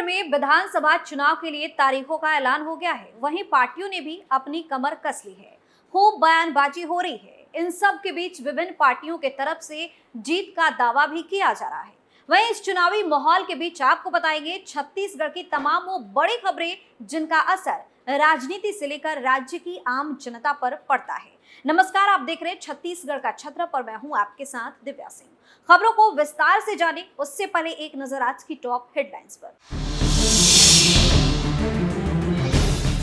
में विधानसभा चुनाव के लिए तारीखों का ऐलान हो गया है। वहीं पार्टियों ने भी अपनी कमर कस ली है। खूब बयानबाजी हो रही है। इन सब के बीच विभिन्न पार्टियों के तरफ से जीत का दावा भी किया जा रहा है। वहीं इस चुनावी माहौल के बीच आपको बताएंगे छत्तीसगढ़ की तमाम वो बड़ी खबरें जिनका असर राजनीति से लेकर राज्य की आम जनता पर पड़ता है। नमस्कार, आप देख रहे हैं छत्तीसगढ़ का छत्र पर मैं हूं आपके साथ दिव्या सिंह। खबरों को विस्तार से जाने उससे पहले एक नजर आज की टॉप हेडलाइंस पर।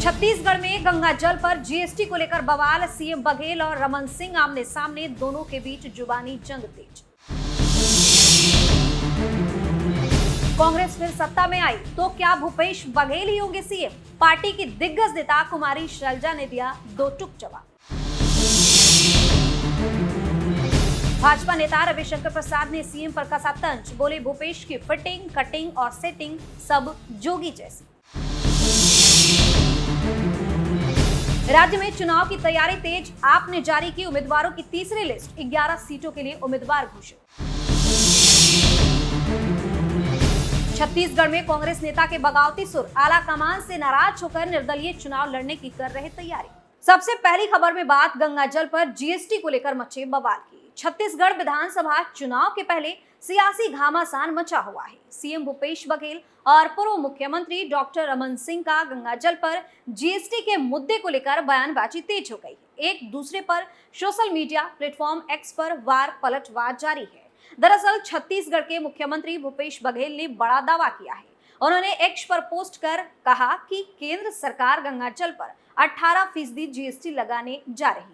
छत्तीसगढ़ में गंगा जल पर जीएसटी को लेकर बवाल। सीएम बघेल और रमन सिंह आमने सामने, दोनों के बीच जुबानी जंग तेज। कांग्रेस फिर सत्ता में आई तो क्या भूपेश बघेल ही होंगे सीएम? पार्टी की दिग्गज नेता कुमारी शैलजा ने दिया दो टूक जवाब। भाजपा नेता रविशंकर प्रसाद ने सीएम पर कसा तंज। बोले भूपेश की फिटिंग, कटिंग और सेटिंग सब जोगी जैसी। राज्य में चुनाव की तैयारी तेज। आप ने जारी की उम्मीदवारों की तीसरी लिस्ट। 11 सीटों के लिए उम्मीदवार घोषित। छत्तीसगढ़ में कांग्रेस नेता के बगावती सुर। आला कमान से नाराज होकर निर्दलीय चुनाव लड़ने की कर रहे तैयारी। सबसे पहली खबर में बात गंगा जल पर जीएसटी को लेकर मचे बवाल की। छत्तीसगढ़ विधानसभा चुनाव के पहले सियासी घमासान मचा हुआ है। सीएम भूपेश बघेल और पूर्व मुख्यमंत्री डॉक्टर रमन सिंह का गंगा जल पर जीएसटी के मुद्दे को लेकर बयानबाजी तेज हो गई है। एक दूसरे पर सोशल मीडिया प्लेटफॉर्म एक्स पर वार पलटवार जारी है। दरअसल छत्तीसगढ़ के मुख्यमंत्री भूपेश बघेल ने बड़ा दावा किया है। उन्होंने एक्स पर पोस्ट कर कहा कि केंद्र सरकार गंगा जल पर 18% जीएसटी लगाने जा रही है।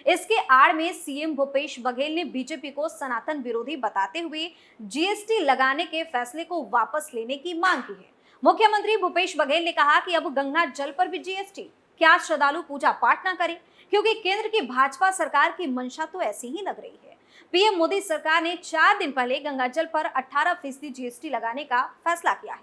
इसके आड़ में सीएम भूपेश बघेल ने बीजेपी को सनातन विरोधी बताते हुए जीएसटी लगाने के फैसले को वापस लेने की मांग की है। मुख्यमंत्री भूपेश बघेल ने कहा कि अब गंगा जल पर भी जीएसटी, क्या श्रद्धालु पूजा पाठ न करें? क्योंकि केंद्र की भाजपा सरकार की मंशा तो ऐसी ही लग रही है। पीएम मोदी सरकार ने 4 दिन पहले गंगा जल पर 18% जीएसटी लगाने का फैसला किया है।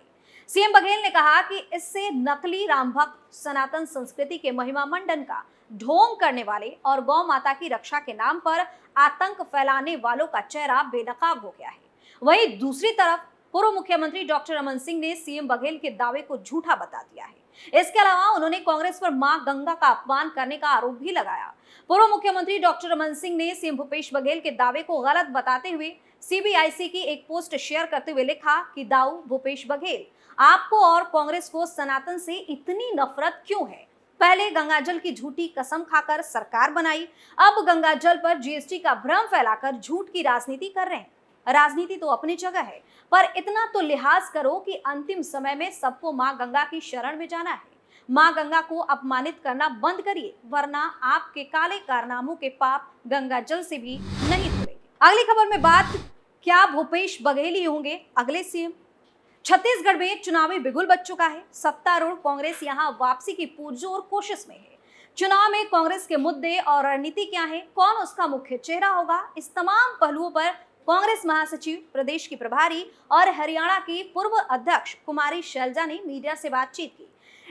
सीएम बघेल ने कहा कि इससे नकली राम भक्त, सनातन संस्कृति के महिमा मंडन का ढोंग करने वाले और गौ माता की रक्षा के नाम पर आतंक फैलाने वालों का चेहरा बेनकाब हो गया है। वहीं दूसरी तरफ पूर्व मुख्यमंत्री डॉक्टर रमन सिंह ने सीएम बघेल के दावे को झूठा बता दिया है। इसके अलावा उन्होंने कांग्रेस पर मां गंगा का अपमान करने का आरोप भी लगाया। पूर्व मुख्यमंत्री डॉक्टर रमन सिंह ने सीएम भूपेश बघेल के दावे को गलत बताते हुए सीबीआईसी की एक पोस्ट शेयर करते हुए लिखा कि दाऊ भूपेश बघेल, आपको और कांग्रेस को सनातन से इतनी नफरत क्यों है? पहले गंगाजल की झूठी कसम खाकर सरकार बनाई, अब गंगाजल पर जीएसटी का भ्रम फैलाकर झूठ की राजनीति कर रहे हैं। राजनीति तो अपनी जगह है, पर इतना तो लिहाज करो कि अंतिम समय में सबको मां गंगा की शरण में जाना है। मां गंगा को अपमानित करना बंद करिए, वरना आपके काले कारनामों के पाप गंगा जल से भी नहीं धुलेंगे। अगली खबर में बात, क्या भूपेश बघेल ही होंगे अगले सीएम? छत्तीसगढ़ में चुनावी बिगुल बच चुका है। सत्तारूढ़ कांग्रेस यहां वापसी की पुरजोर कोशिश में है। चुनाव में कांग्रेस के मुद्दे और रणनीति क्या है, कौन उसका मुख्य चेहरा होगा, इस तमाम पहलुओं पर कांग्रेस महासचिव, प्रदेश की प्रभारी और हरियाणा की पूर्व अध्यक्ष कुमारी शैलजा ने मीडिया से बातचीत की।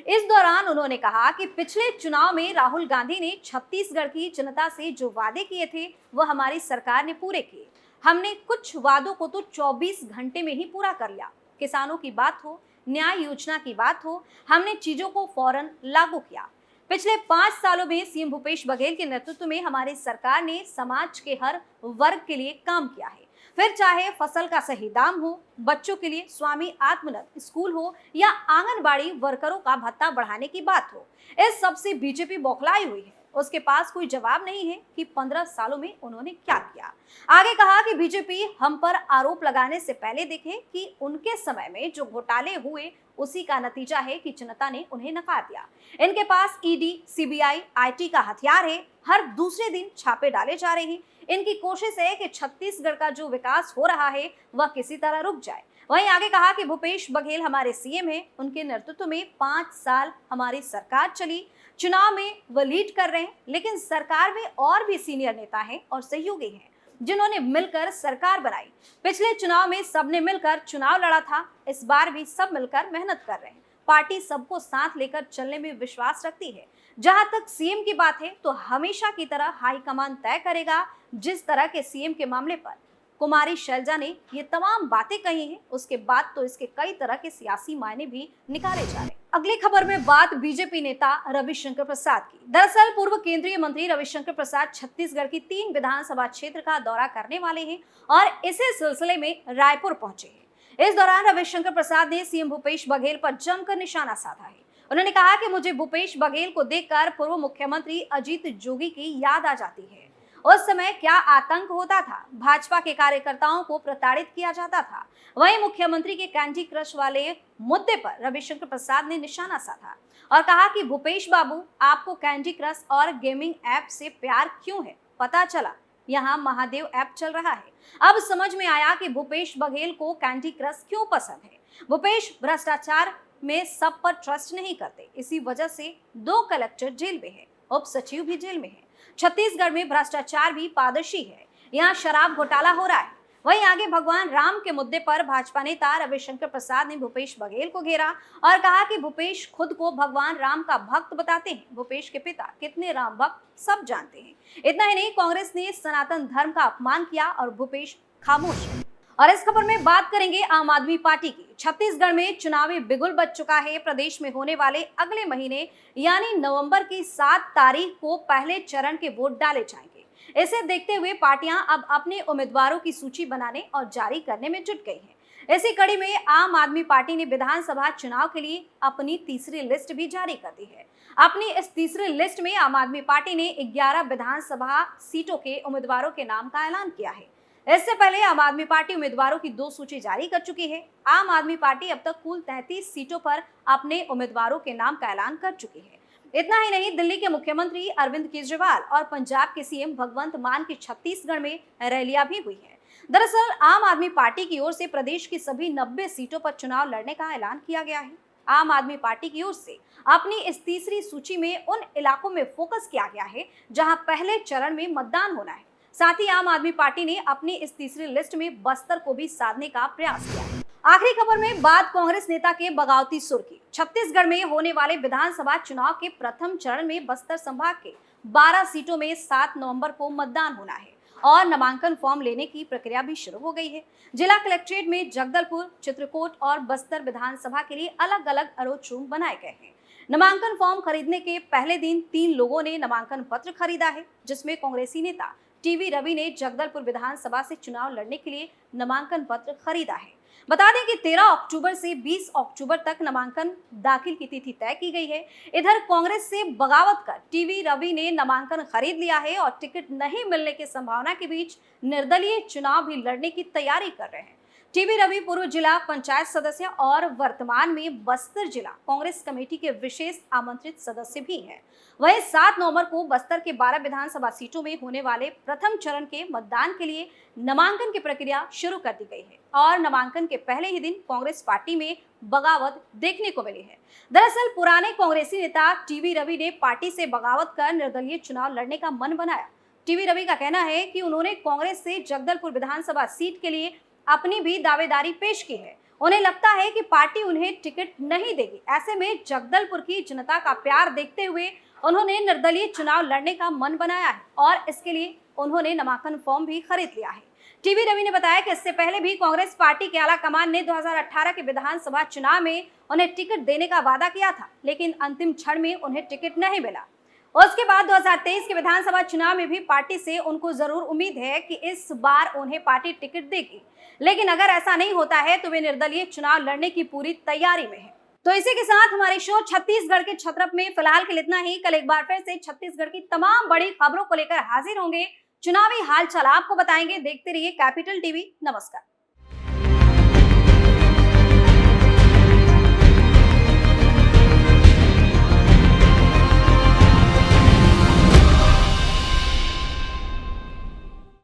इस दौरान उन्होंने कहा कि पिछले चुनाव में राहुल गांधी ने छत्तीसगढ़ की जनता से जो वादे किए थे वह हमारी सरकार ने पूरे किए। हमने कुछ वादों को तो 24 घंटे में ही पूरा कर लिया। किसानों की बात हो, न्याय योजना की बात हो, हमने चीजों को फौरन लागू किया। पिछले 5 सालों में सीएम भूपेश बघेल के नेतृत्व में हमारी सरकार ने समाज के हर वर्ग के लिए काम किया है। फिर चाहे फसल का सही दाम हो, बच्चों के लिए स्वामी आत्मनिर्भर स्कूल हो या आंगनबाड़ी वर्करों का भत्ता बढ़ाने की बात हो, इस सब से बीजेपी बौखलाई हुई है। उसके पास कोई जवाब नहीं है कि 15 सालों में उन्होंने क्या किया। आगे कहा कि बीजेपी हम पर आरोप लगाने से पहले देखे कि उनके समय में जो घोटाले हुए उसी का नतीजा है कि जनता ने उन्हें नकार दिया। इनके पास ईडी, सीबीआई, आईटी का हथियार है। हर दूसरे दिन छापे डाले जा रहे हैं। इनकी कोशिश है कि छत्तीसगढ़ का जो विकास हो रहा है वह किसी तरह रुक जाए। वहीं आगे कहा कि भूपेश बघेल हमारे सीएम हैं, उनके नेतृत्व में 5 साल हमारी सरकार चली। चुनाव में वह लीड कर रहे हैं, लेकिन सरकार में और भी सीनियर नेता हैं और सहयोगी हैं जिन्होंने मिलकर सरकार बनाई। पिछले चुनाव में सबने मिलकर चुनाव लड़ा था, इस बार भी सब मिलकर मेहनत कर रहे हैं। पार्टी सबको साथ लेकर चलने में विश्वास रखती है। जहां तक सीएम की बात है तो हमेशा की तरह हाईकमान तय करेगा। जिस तरह के सीएम के मामले पर कुमारी शैलजा ने ये तमाम बातें कही हैं, उसके बाद तो इसके कई तरह के सियासी मायने भी निकाले जा रहे हैं। अगली खबर में बात बीजेपी नेता रविशंकर प्रसाद की। दरअसल पूर्व केंद्रीय मंत्री रविशंकर प्रसाद छत्तीसगढ़ की 3 विधानसभा क्षेत्र का दौरा करने वाले हैं और इसी सिलसिले में रायपुर पहुंचे हैं। इस दौरान रविशंकर प्रसाद ने सीएम भूपेश बघेल पर जमकर निशाना साधा है। उन्होंने कहा कि मुझे भूपेश बघेल को देखकर पूर्व मुख्यमंत्री अजीत जोगी की याद आ जाती है। उस समय क्या आतंक होता था, भाजपा के कार्यकर्ताओं को प्रताड़ित किया जाता था। वहीं मुख्यमंत्री के कैंडी क्रश वाले मुद्दे पर रविशंकर प्रसाद ने निशाना साधा और कहा कि भूपेश बाबू, आपको कैंडी क्रश और गेमिंग ऐप से प्यार क्यों है? पता चला यहाँ महादेव ऐप चल रहा है। अब समझ में आया कि भूपेश बघेल को कैंडी क्रश क्यों पसंद है। भूपेश भ्रष्टाचार में सब पर ट्रस्ट नहीं करते, इसी वजह से 2 कलेक्टर जेल में है, उप सचिव भी जेल में है। छत्तीसगढ़ में भ्रष्टाचार भी पारदर्शी है, यहाँ शराब घोटाला हो रहा है। वहीं आगे भगवान राम के मुद्दे पर भाजपा नेता रविशंकर प्रसाद ने भूपेश बघेल को घेरा और कहा कि भूपेश खुद को भगवान राम का भक्त बताते हैं। भूपेश के पिता कितने राम भक्त सब जानते हैं। इतना ही नहीं, कांग्रेस ने सनातन धर्म का अपमान किया और भूपेश खामोश है। और इस खबर में बात करेंगे आम आदमी पार्टी की। छत्तीसगढ़ में चुनावी बिगुल बज चुका है। प्रदेश में होने वाले अगले महीने यानी नवंबर की 7 तारीख को पहले चरण के वोट डाले जाएंगे। इसे देखते हुए पार्टियां अब अपने उम्मीदवारों की सूची बनाने और जारी करने में जुट गई हैं। इसी कड़ी में आम आदमी पार्टी ने विधानसभा चुनाव के लिए अपनी तीसरी लिस्ट भी जारी कर दी है। अपनी इस तीसरी लिस्ट में आम आदमी पार्टी ने 11 विधानसभा सीटों के उम्मीदवारों के नाम का ऐलान किया है। इससे पहले आम आदमी पार्टी उम्मीदवारों की 2 सूची जारी कर चुकी है। आम आदमी पार्टी अब तक कुल 33 सीटों पर अपने उम्मीदवारों के नाम का ऐलान कर चुकी है। इतना ही नहीं, दिल्ली के मुख्यमंत्री अरविंद केजरीवाल और पंजाब के सीएम भगवंत मान की छत्तीसगढ़ में रैलियां भी हुई है। दरअसल आम आदमी पार्टी की ओर से प्रदेश की सभी 90 सीटों पर चुनाव लड़ने का ऐलान किया गया है। आम आदमी पार्टी की ओर से अपनी इस तीसरी सूची में उन इलाकों में फोकस किया गया है जहां पहले चरण में मतदान होना है। साथ ही आम आदमी पार्टी ने अपनी इस तीसरी लिस्ट में बस्तर को भी साधने का प्रयास किया है। आखिरी खबर में बात कांग्रेस नेता के बगावती सुर की। छत्तीसगढ़ में होने वाले विधानसभा चुनाव के प्रथम चरण में बस्तर संभाग के 12 सीटों में 7 नवंबर को मतदान होना है और नामांकन फॉर्म लेने की प्रक्रिया भी शुरू हो गई है। जिला कलेक्ट्रेट में जगदलपुर, चित्रकोट और बस्तर विधानसभा के लिए अलग अलग अरोच रूम बनाए गए हैं। नामांकन फॉर्म खरीदने के पहले दिन 3 लोगों ने नामांकन पत्र खरीदा है, जिसमें कांग्रेसी नेता टीवी रवि ने जगदलपुर विधानसभा से चुनाव लड़ने के लिए नामांकन पत्र खरीदा है। बता दें कि 13 अक्टूबर से 20 अक्टूबर तक नामांकन दाखिल की तिथि तय की गई है। इधर कांग्रेस से बगावत कर टीवी रवि ने नामांकन खरीद लिया है और टिकट नहीं मिलने की संभावना के बीच निर्दलीय चुनाव भी लड़ने की तैयारी कर रहे हैं। टीवी रवि पूर्व जिला पंचायत सदस्य और वर्तमान में बस्तर जिला कांग्रेस कमेटी के विशेष आमंत्रित सदस्य भी हैं। वहीं 7 नवंबर को बस्तर के 12 विधानसभा सीटों में होने वाले प्रथम चरण के मतदान के लिए नामांकन की प्रक्रिया शुरू कर दी गई है और नामांकन के पहले ही दिन कांग्रेस पार्टी में बगावत देखने को मिली है। दरअसल पुराने कांग्रेसी नेता टीवी रवि ने पार्टी से बगावत कर निर्दलीय चुनाव लड़ने का मन बनाया। टीवी रवि का कहना है कि उन्होंने कांग्रेस से जगदलपुर विधानसभा सीट के लिए अपनी भी दावेदारी पेश की है। उन्हें लगता है कि पार्टी उन्हें टिकट नहीं देगी। ऐसे में जगदलपुर की जनता का प्यार देखते हुए उन्होंने निर्दलीय चुनाव लड़ने का मन बनाया है और इसके लिए उन्होंने नामांकन फॉर्म भी खरीद लिया है। टीवी रवि ने बताया कि इससे पहले भी कांग्रेस पार्टी के आला कमान ने 2018 के विधानसभा चुनाव में उन्हें टिकट देने का वादा किया था, लेकिन अंतिम क्षण में उन्हें टिकट नहीं मिला। उसके बाद 2023 के विधानसभा चुनाव में भी पार्टी से उनको जरूर उम्मीद है कि इस बार उन्हें पार्टी टिकट देगी, लेकिन अगर ऐसा नहीं होता है तो वे निर्दलीय चुनाव लड़ने की पूरी तैयारी में है। तो इसी के साथ हमारे शो छत्तीसगढ़ के छत्रप में फिलहाल के लिए इतना ही। कल एक बार फिर से छत्तीसगढ़ की तमाम बड़ी खबरों को लेकर हाजिर होंगे। चुनावी हालचाल आपको बताएंगे। देखते रहिए कैपिटल टीवी। नमस्कार।